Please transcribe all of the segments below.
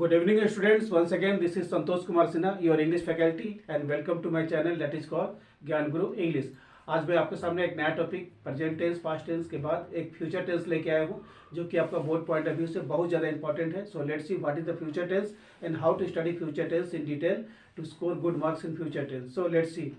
Good evening students. Once again this is Santosh Kumar Sinha, your English faculty, and welcome to my channel that is called ज्ञान गुरु English. आज मैं आपके सामने एक नया topic present tense past tense के बाद एक फ्यूचर टेंस लेके आया हूँ जो कि आपका बोर्ड पॉइंट ऑफ व्यू से बहुत ज़्यादा इंपॉर्टेंट है। So let's see what is the future tense and how to study future tense in detail to score good marks in future tense. So let's see,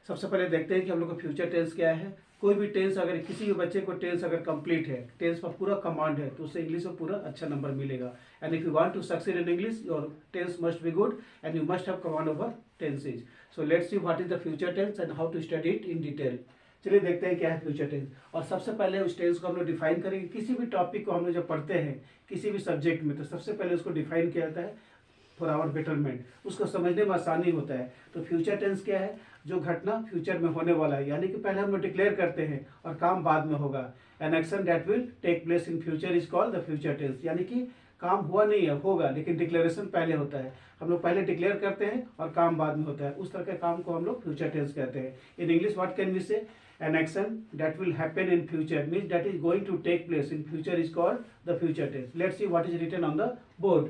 सबसे पहले देखते हैं कि हम लोग का फ्यूचर टेंस क्या है। कोई भी टेंस अगर किसी भी बच्चे को टेंस अगर कंप्लीट है, टेंस पर पूरा कमांड है, तो उससे इंग्लिश में पूरा अच्छा नंबर मिलेगा। And if you want to succeed in English your tense must be good and you must have command over tenses. So let's see what is the future tense and how to study it in detail. चलिए देखते हैं क्या है future tense. और सबसे पहले उस tense को हम लोग डिफाइन करेंगे। किसी भी टॉपिक को हम लोग जब पढ़ते हैं किसी भी सब्जेक्ट में, तो सबसे पहले उसको डिफाइन किया जाता है फॉर आवर बेटरमेंट, उसको समझने में आसानी होता है। तो फ्यूचर टेंस क्या है? जो घटना फ्यूचर में होने वाला है, यानी कि पहले हम लोग डिक्लेयर करते हैं और काम बाद में होगा। An action that will take place in future is called the future tense. यानी कि काम हुआ नहीं है, होगा, लेकिन डिक्लेरेशन पहले होता है। हम लोग पहले डिक्लेयर करते हैं और काम बाद में होता है, उस तरह के काम को हम लोग फ्यूचर टेंस कहते हैं। In English what can we say? An action that will happen in future means that is going to take place in future is called the future tense. Let's see what is written on the board.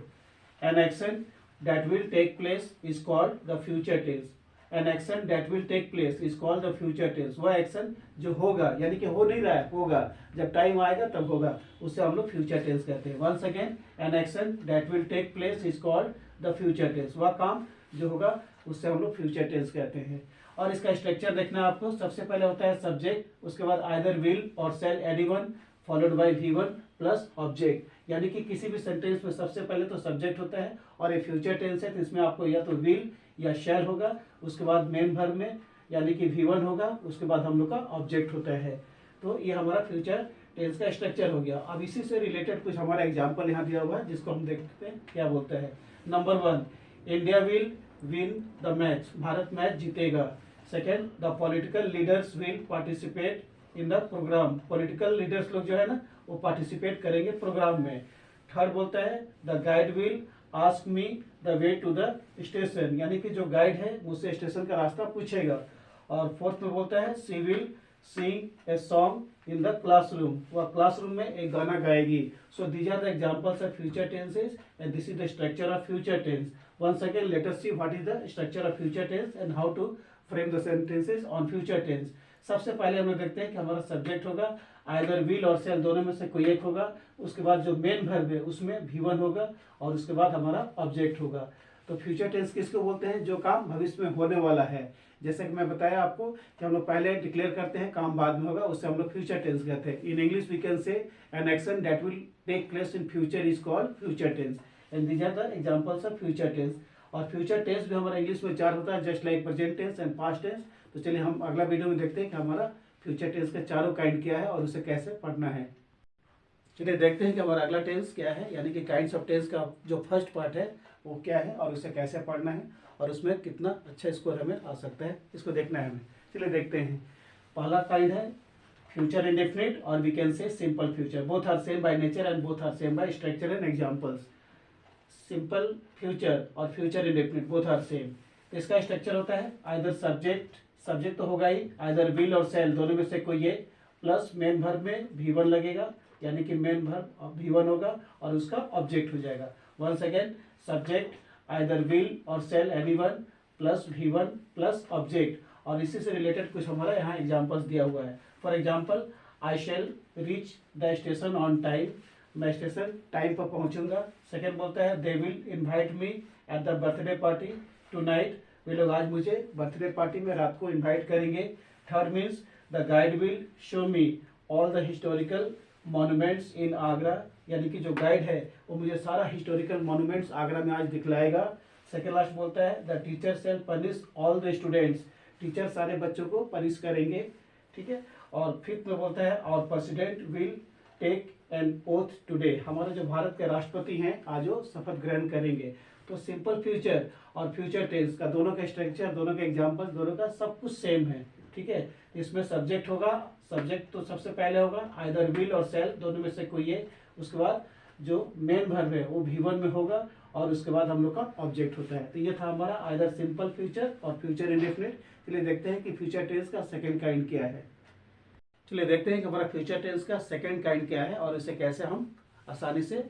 An action that will take place is called the future tense. An action that will take place is called the future tense. वह action जो होगा, यानी कि हो नहीं रहा है, होगा, जब टाइम आएगा तब होगा, उससे हम लोग फ्यूचर टेंस कहते हैं। Once again, an action that will take place is called the future tense. वह काम जो होगा उससे हम लोग फ्यूचर टेंस कहते हैं। और इसका स्ट्रक्चर देखना है आपको। सबसे पहले होता है सब्जेक्ट, उसके बाद आइदर विल और shall anyone followed by V1 plus object. यानी कि किसी भी सेंटेंस में सबसे पहले तो सब्जेक्ट होता है, और ये फ्यूचर टेंस है तो इसमें आपको या तो विल या शैल होगा, उसके बाद मेन वर्ब में यानी कि V1 होगा, उसके बाद हम लोग का ऑब्जेक्ट होता है। तो ये हमारा फ्यूचर टेंस का स्ट्रक्चर हो गया। अब इसी से रिलेटेड कुछ हमारा एग्जाम्पल यहाँ दिया हुआ है जिसको हम देखते हैं क्या बोलता है। Number 1, India will win the match. Bharat match जीतेगा। Second, the political leaders will participate in the programme. Political leaders लोग जो है ना वो पार्टिसिपेट करेंगे प्रोग्राम में। थर्ड बोलता है the guide will ask me the way to the station. यानी कि जो गाइड है मुझसे स्टेशन का रास्ता पूछेगा। और फोर्थ में बोलता है she will sing a song in the classroom. वह क्लासरूम में एक गाना गाएगी। So these are the examples of future tenses and this is the structure of future tense. Once again let us see what is the structure of future tense and how to frame the sentences on future tense. सबसे पहले हम लोग देखते हैं कि हमारा subject होगा, either will और शैल दोनों में से कोई एक होगा। उसके बाद जो मेन वर्ब है उसमें V1 होगा, और उसके बाद हमारा ऑब्जेक्ट होगा। तो फ्यूचर टेंस किसको बोलते हैं? जो काम भविष्य में होने वाला है। जैसे कि मैं बताया आपको कि हम लोग पहले डिक्लेयर करते हैं, काम बाद में होगा, उससे हम लोग फ्यूचर टेंस कहते हैं। In English we can say an action that will take place in future is called future tense and these are the examples of future tense. और फ्यूचर टेंस भी हमारा इंग्लिश में 4 होता है, just like present tense and past tense. तो चलिए हम अगला वीडियो में देखते हैं कि हमारा फ्यूचर टेंस का चारों काइंड क्या है और उसे कैसे पढ़ना है। चलिए देखते हैं कि हमारा अगला टेंस क्या है, यानी कि काइंड्स ऑफ टेंस का जो फर्स्ट पार्ट है वो क्या है और उसे कैसे पढ़ना है और उसमें कितना अच्छा स्कोर हमें आ सकता है, इसको देखना है हमें। चलिए देखते हैं। पहला काइंड है फ्यूचर इंडेफिनिट और we can say simple future. Both are same by nature and both are same by structure and examples. Simple future और future indefinite both are same. तो इसका स्ट्रक्चर होता है आइदर सब्जेक्ट तो होगा ही, either will और शैल दोनों में से कोई एक, प्लस मेन वर्ब में V1 लगेगा, यानी कि मेन वर्ब V1 होगा और उसका ऑब्जेक्ट हो जाएगा। Once again, subject either will और shall anyone plus V1 plus object. और इसी से रिलेटेड कुछ हमारा यहाँ एग्जाम्पल्स दिया हुआ है। For example, I shall reach the station on time. मैं स्टेशन टाइम पर पहुँचूंगा। सेकेंड बोलता है they will invite me at the birthday party tonight. वे लोग आज मुझे बर्थडे पार्टी में रात को इनवाइट करेंगे। Third means the guide will show me all the historical monuments in Agra. यानी कि जो गाइड है वो मुझे सारा हिस्टोरिकल मॉन्यूमेंट्स आगरा में आज दिखलाएगा। सेकेंड लास्ट बोलता है the teacher shall punish all the students. Teacher सारे बच्चों को पनिश करेंगे, ठीक है। और फिफ्थ में बोलता है और president will take an oath today. हमारे जो भारत के राष्ट्रपति हैं आज वो शपथ ग्रहण करेंगे। तो सिंपल फ्यूचर और फ्यूचर टेंस का दोनों का स्ट्रक्चर, दोनों के एग्जाम्पल्स, दोनों का सब कुछ सेम है, ठीक है। इसमें सब्जेक्ट होगा, सब्जेक्ट तो सबसे पहले होगा, आइदर विल और शैल दोनों में से कोई एक। उसके बाद जो मेन वर्ब है वो V1 में होगा और उसके बाद हम लोग का ऑब्जेक्ट होता है। तो ये था हमारा आइदर सिंपल फ्यूचर और फ्यूचर इंडेफिनिट। चलिए देखते हैं कि फ्यूचर टेंस का सेकेंड काइंड क्या है। चलिए देखते हैं कि हमारा फ्यूचर टेंस का सेकेंड काइंड क्या है और इसे कैसे हम आसानी से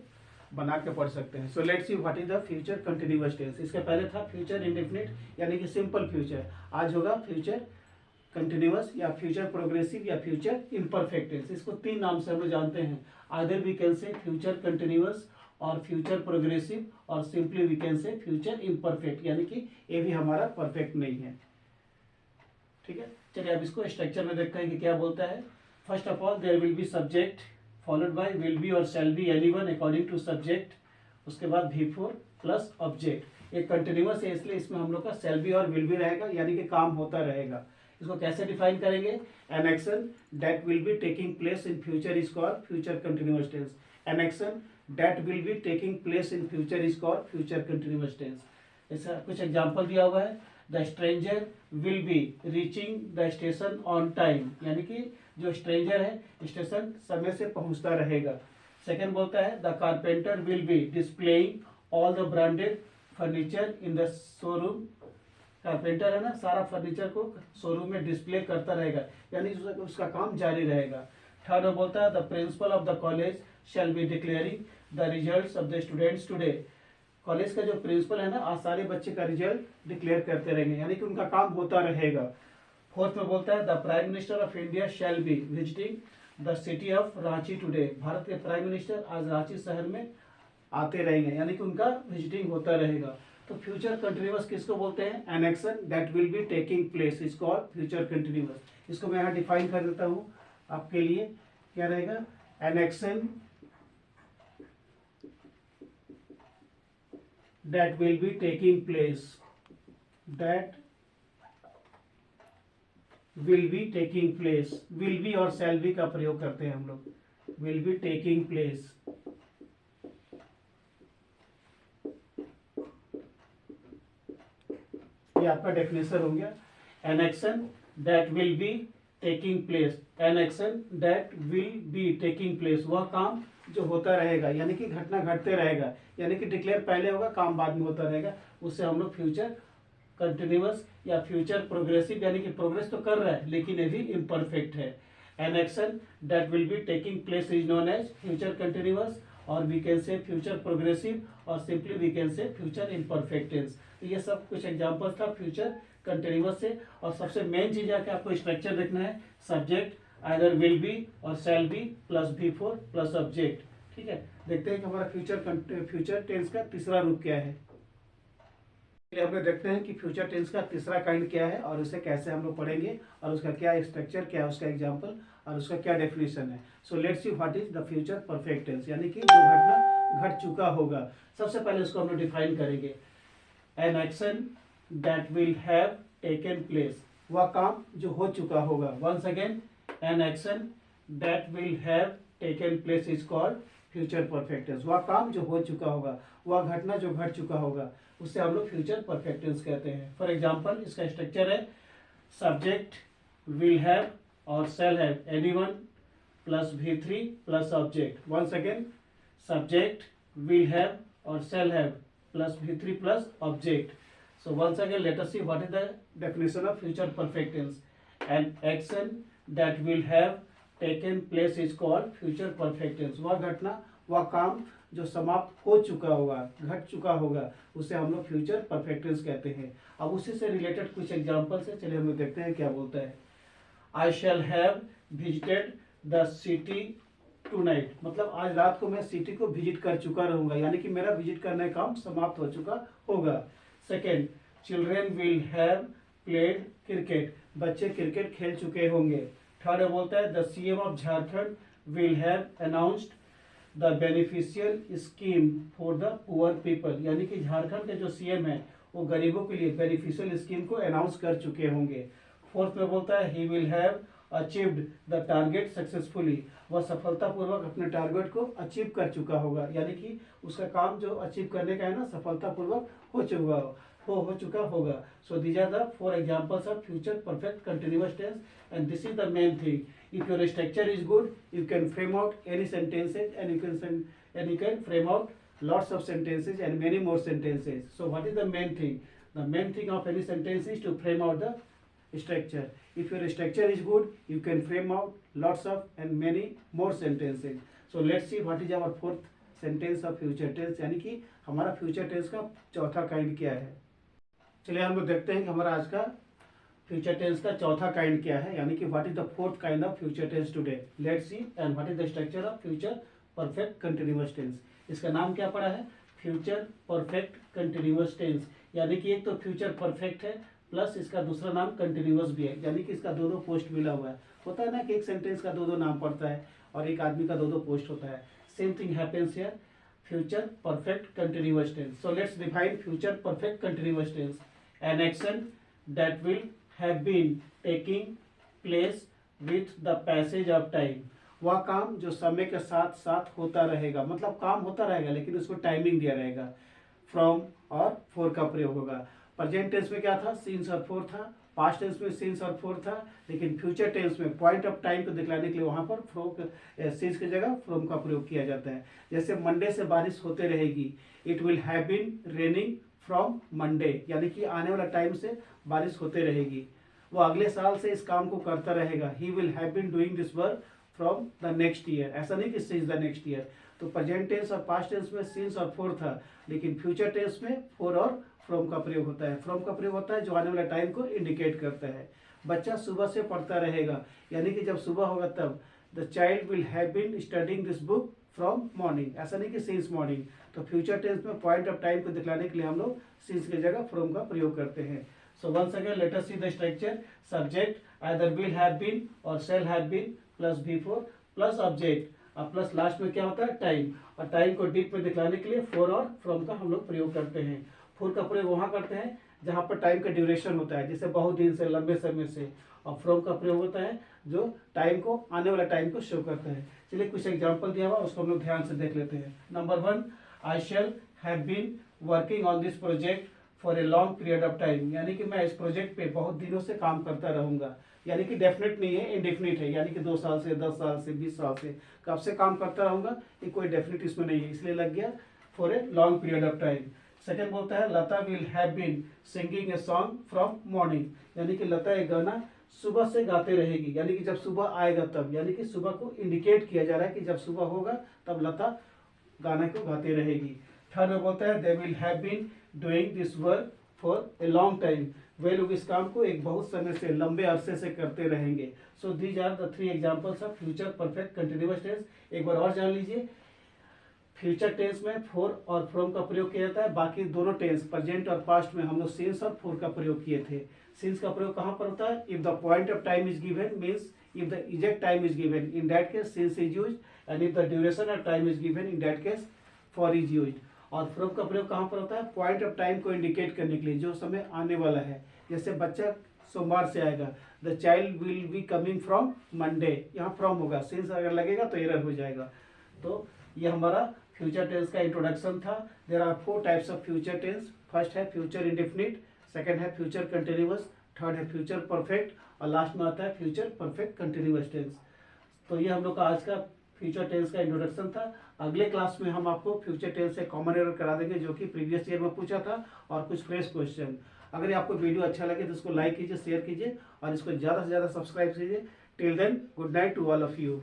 बना के पढ़ सकते हैं। So let's see what is the future continuous tense. इसके पहले था फ्यूचर इंडेफिनिट यानी कि सिंपल फ्यूचर, आज होगा फ्यूचर कंटिन्यूअस या फ्यूचर प्रोग्रेसिव या फ्यूचर इम्परफेक्ट टेंस। इसको तीन नाम से हम लोग जानते हैं, either we can say future continuous और फ्यूचर प्रोग्रेसिव और simply we can say future imperfect, यानी कि ये भी हमारा परफेक्ट नहीं है। ठीक है, चलिए अब इसको स्ट्रक्चर में देखते हैं कि क्या बोलता है। First of all there will be subject followed by will be और shall be anyone according to subject, उसके बाद V4 प्लस ऑब्जेक्ट। एक कंटिन्यूअस है इसलिए इसमें हम लोग का शैल बी और विल बी रहेगा, यानी कि काम होता रहेगा। इसको कैसे डिफाइन करेंगे, an action that will be taking place in future is called future continuous tense. An action that will be taking place in future is called future continuous tense. ऐसा कुछ एग्जांपल दिया हुआ है, the stranger will be reaching the station on time, यानी कि जो stranger है station समय से पहुंचता रहेगा। सेकंड बोलता है the carpenter will be displaying all the branded furniture in the showroom. Carpenter है ना, सारा फर्नीचर को शोरूम में डिस्प्ले करता रहेगा, यानी उसका काम जारी रहेगा। थर्ड बोलता है the principle of the college shall be declaring the results of the students today. College का जो प्रिंसिपल है ना, आज सारे बच्चे का रिजल्ट डिक्लेयर करते रहेंगे, यानी कि उनका काम होता रहेगा। फोर्थ में बोलता है the prime minister of India shall be visiting the city of Ranchi today. Bharat के प्राइम मिनिस्टर आज रांची शहर में आते रहेंगे, यानी कि उनका विजिटिंग होता रहेगा। तो फ्यूचर कंटिन्यूअस किसको बोलते हैं, N action that will be taking place is called future continuous. इसको मैं यहाँ डिफाइन कर देता हूँ आपके लिए, क्या रहेगा, N action that will be taking place, that will be taking place, will be और shall be का प्रयोग करते हैं हम लोग, will be taking place। ये आपका डेफिनेशन हो गया, an action that will be taking place, an action that will be taking place, वह काम जो होता रहेगा, यानी कि घटना घटते रहेगा, यानी कि डिक्लेयर पहले होगा, काम बाद में होता रहेगा, उससे हम लोग फ्यूचर कंटिन्यूअस या फ्यूचर प्रोग्रेसिव, यानी कि प्रोग्रेस तो कर रहा है लेकिन ये भी इम्परफेक्ट है। An action that will be taking place is known as future continuous, और we can say future progressive, और simply we can say future imperfect tense. तो ये सब कुछ एग्जाम्पल्स था फ्यूचर कंटिन्यूअस से। और सबसे मेन चीज है कि आपको स्ट्रक्चर देखना है, सब्जेक्ट आइदर विल बी और shall B plus V4 plus object. ठीक है, देखते हैं कि हमारा फ्यूचर टेंस का तीसरा रूप क्या है। हमने देखते हैं कि फ्यूचर टेंस का तीसरा काइंड क्या है और उसे कैसे हम लोग पढ़ेंगे, और उसका क्या स्ट्रक्चर, क्या है उसका एग्जाम्पल, और उसका क्या डेफिनेशन है। So let's see what is the future perfect tense, यानी कि जो घटना घट चुका होगा। सबसे पहले उसको हम लोग डिफाइन करेंगे, an action that will have taken place, वह काम जो हो चुका होगा। Once again, an action that will have taken place is called future perfect tense. वह काम जो हो चुका होगा, वह घटना जो घट चुका होगा, उससे हम लोग फ्यूचर परफेक्ट टेंस कहते हैं। फॉर एग्जांपल इसका स्ट्रक्चर है, सब्जेक्ट विल हैव और shall have anyone plus V3 plus object. Once again, subject will have और shall have plus V3 plus object. So once again let us see what is the definition of future perfect tense. An action that will have taken place is called future perfect tense. वह घटना, वह काम जो समाप्त हो चुका होगा, घट चुका होगा, उसे हम लोग फ्यूचर परफेक्ट टेंस कहते हैं। अब उसी से रिलेटेड कुछ एग्जांपल्स है, चलिए हम लोग देखते हैं क्या बोलता है। I shall have visited the city tonight, मतलब आज रात को मैं सिटी को विजिट कर चुका रहूंगा, यानी कि मेरा विजिट करने का काम समाप्त हो चुका होगा। Second, children will have played cricket, बच्चे क्रिकेट खेल चुके होंगे। थर्ड बोलता है the CM of Jharkhand will have announced the beneficial scheme for the poor people, यानी कि झारखंड के जो CM है वो गरीबों के लिए बेनिफिशियल स्कीम को अनाउंस कर चुके होंगे। फोर्थ में बोलता है ही will have achieved the target successfully, वह सफलतापूर्वक अपने टारगेट को अचीव कर चुका होगा, यानी कि उसका काम जो अचीव करने का है ना, सफलतापूर्वक हो चुका होगा। So these are the 4 examples of future perfect continuous tense, and this is the main thing. If your structure is good, you can frame out any sentences and you can frame out lots of sentences and many more sentences. So what is the main thing? The main thing of any sentence is to frame out the structure. If your structure is good, you can frame out lots of and many more sentences. So let's see what is our fourth sentence of future tense, यानी कि हमारा future tense का चौथा kind क्या है। चलिए हम लोग देखते हैं कि हमारा आज का फ्यूचर टेंस का चौथा काइंड क्या है, यानी कि what is the fourth kind of future tense today. Let's see and what is the structure of future perfect continuous tense. इसका नाम क्या पड़ा है, फ्यूचर परफेक्ट कंटिन्यूअस टेंस, यानी कि एक तो फ्यूचर परफेक्ट है प्लस इसका दूसरा नाम कंटिन्यूअस भी है, यानी कि इसका दो दो पोस्ट मिला हुआ है। होता है ना कि एक सेंटेंस का दो दो नाम पड़ता है और एक आदमी का दो दो पोस्ट होता है। Same thing happens here, future perfect continuous tense. So let's define future perfect continuous tense, an action that will have been taking place with the passage of time। वह काम जो समय के साथ साथ होता रहेगा, मतलब काम होता रहेगा लेकिन उसको टाइमिंग दिया रहेगा। फ्रॉम और फोर का प्रयोग होगा। प्रेजेंट टेंस में क्या था, सीन्स और फोर था, पास्ट टेंस में सीन्स और फोर था, लेकिन फ्यूचर टेंस में पॉइंट ऑफ टाइम को दिखलाने के लिए वहां पर फ्रॉम सीन्स की जगह फ्रॉम का प्रयोग किया जाता है। जैसे मंडे से बारिश होते रहेगी, it will have been raining from Monday, यानी कि आने वाला टाइम से बारिश होते रहेगी। वो अगले साल से इस काम को करता रहेगा, he will have been doing this work from the next year. ऐसा नहीं कि सिंस द नेक्स्ट ईयर। तो प्रेजेंट टेंस और पास्ट टेंस में सिंस और फोर था, लेकिन फ्यूचर टेंस में फोर और फ्रॉम का प्रयोग होता है। फ्रॉम का प्रयोग होता है जो आने वाला टाइम को इंडिकेट करता है। बच्चा सुबह से पढ़ता रहेगा, यानी कि जब सुबह होगा तब the child will have been studying this book from morning, ऐसा नहीं कि सिंस मॉर्निंग। तो फ्यूचर टेंस में पॉइंट ऑफ टाइम को दिखलाने के लिए हम लोग सिंस की जगह फ्रॉम का प्रयोग करते हैं। So once again let us see the structure. Subject either will have been or shall have been plus before plus object, और प्लस लास्ट में क्या होता है, टाइम। और टाइम को डीप में दिखलाने के लिए फोर और फ्रॉम का हम लोग प्रयोग करते हैं। फोर का प्रयोग वहाँ करते हैं जहाँ पर टाइम का ड्यूरेशन होता है, जैसे बहुत दिन से, लंबे समय से। और फ्रॉम का प्रयोग होता है जो टाइम को, आने वाला टाइम को शो करता है। चलिए कुछ एग्जाम्पल दिया हुआ उसको हम लोग ध्यान से देख लेते हैं। Number 1, I shall have been working on this project for a long period of time, यानी कि मैं इस प्रोजेक्ट पे बहुत दिनों से काम करता रहूंगा। यानी कि डेफिनेट नहीं है, इंडेफिनिट है, यानी कि 2 साल से, 10 साल से, 20 साल से, कब से काम करता रहूंगा, ये कोई डेफिनेट इसमें नहीं है, इसलिए लग गया for a long period of time. Second बोलता है Lata will have been singing a song from morning, यानी कि लता एक गाना सुबह से गाते रहेगी, यानी कि जब सुबह आएगा तब, यानी कि सुबह को इंडिकेट किया जा रहा है कि जब सुबह होगा तब लता गाना को गाते रहेगी। थर्ड में बोलता है they will have been doing this work for a long time, वे लोग इस काम को एक बहुत समय से, लंबे अरसे से करते रहेंगे। So these are the 3 examples of future perfect continuous tense. एक बार और जान लीजिए, फ्यूचर टेंस में फोर और फ्रॉम का प्रयोग किया जाता है। बाकी दोनों टेंस, प्रेजेंट और पास्ट में, हम लोग सिंस और फोर का प्रयोग किए थे। सिंस का प्रयोग कहाँ पर होता है, if the point of time is given, means if the exact time is given, in that case since is used, and if the duration of time is given, in that case for is used. और from का प्रयोग कहाँ पर होता है, point of time को indicate करने के लिए, जो समय आने वाला है। जैसे बच्चा सोमवार से आएगा, the child will be coming from Monday, यहाँ फ्रॉम होगा, सिंस अगर लगेगा तो एरर हो जाएगा। तो ये हमारा फ्यूचर टेंस का इंट्रोडक्शन था। There are 4 types of future tense. First है फ्यूचर इंडेफिनिट, सेकंड है फ्यूचर कंटिन्यूअस, थर्ड है फ्यूचर परफेक्ट, और लास्ट में आता है फ्यूचर परफेक्ट कंटिन्यूअस टेंस। तो ये हम लोग का आज का फ्यूचर टेंस का इंट्रोडक्शन था। अगले क्लास में हम आपको फ्यूचर टेंस से कॉमन एरर करा देंगे, जो कि प्रीवियस ईयर में पूछा था, और कुछ फ्रेश क्वेश्चन। अगर आपको वीडियो अच्छा लगे तो इसको लाइक कीजिए, शेयर कीजिए, और इसको ज़्यादा से ज़्यादा सब्सक्राइब कीजिए। Till then, good night to all of you.